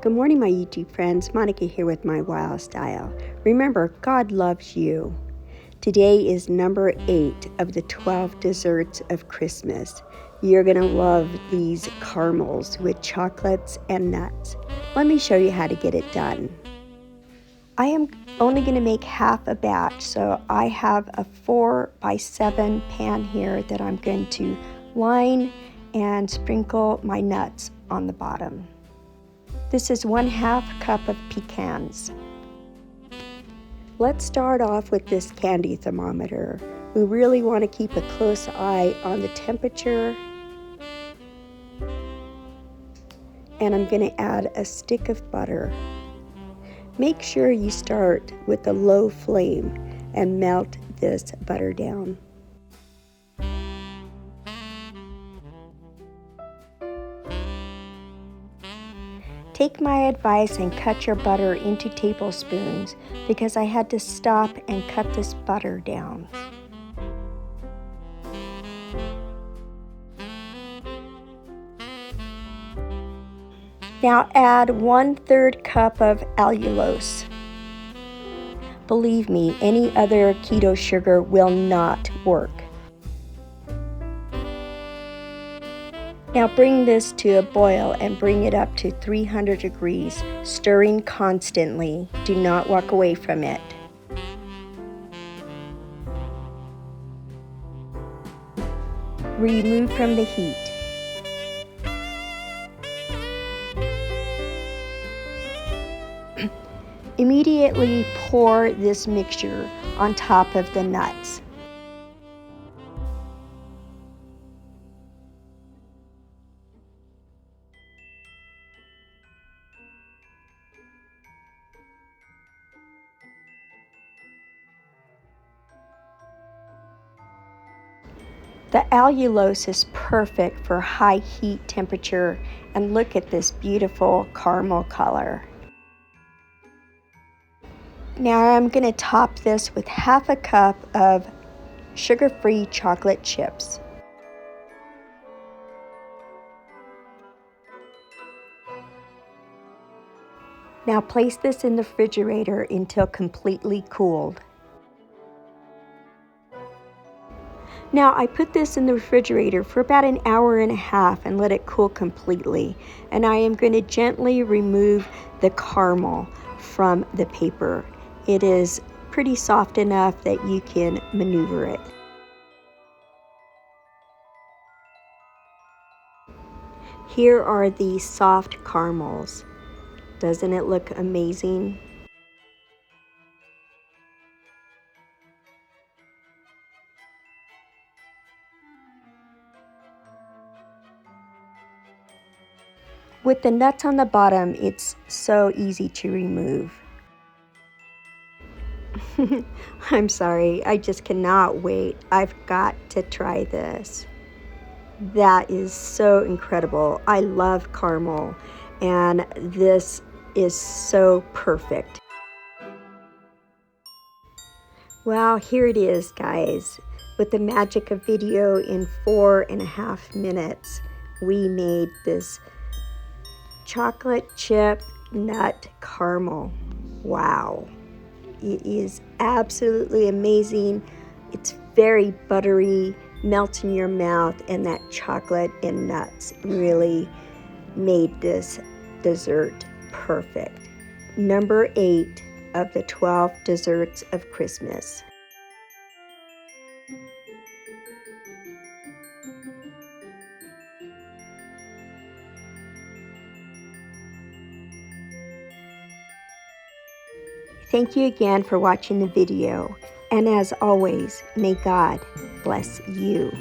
Good morning, my YouTube friends. Monica here with my Wild Style. Remember, God loves you. Today is number 8 of the 12 desserts of Christmas. You're going to love these caramels with chocolates and nuts. Let me show you how to get it done. I am only going to make half a batch, so I have a 4x7 pan here that I'm going to line and sprinkle my nuts on the bottom. This is 1/2 cup of pecans. Let's start off with this candy thermometer. We really want to keep a close eye on the temperature. And I'm going to add a stick of butter. Make sure you start with a low flame and melt this butter down. Take my advice and cut your butter into tablespoons because I had to stop and cut this butter down. Now add 1/3 cup of allulose. Believe me, any other keto sugar will not work. Now bring this to a boil and bring it up to 300 degrees, stirring constantly. Do not walk away from it. Remove from the heat. Immediately pour this mixture on top of the nuts. The allulose is perfect for high heat temperature, and look at this beautiful caramel color. Now I'm going to top this with 1/2 cup of sugar-free chocolate chips. Now place this in the refrigerator until completely cooled. Now I put this in the refrigerator for about 1.5 hours and let it cool completely. And I am going to gently remove the caramel from the paper. It is pretty soft enough that you can maneuver it. Here are the soft caramels. Doesn't it look amazing? With the nuts on the bottom, it's so easy to remove. I'm sorry, I just cannot wait. I've got to try this. That is so incredible. I love caramel, and this is so perfect. Well, here it is, guys. With the magic of video, in 4.5 minutes, we made this chocolate chip nut caramel. Wow. It is absolutely amazing. It's very buttery, melts in your mouth, and that chocolate and nuts really made this dessert perfect. Number 8 of the 12 desserts of Christmas. Thank you again for watching the video, and as always, may God bless you.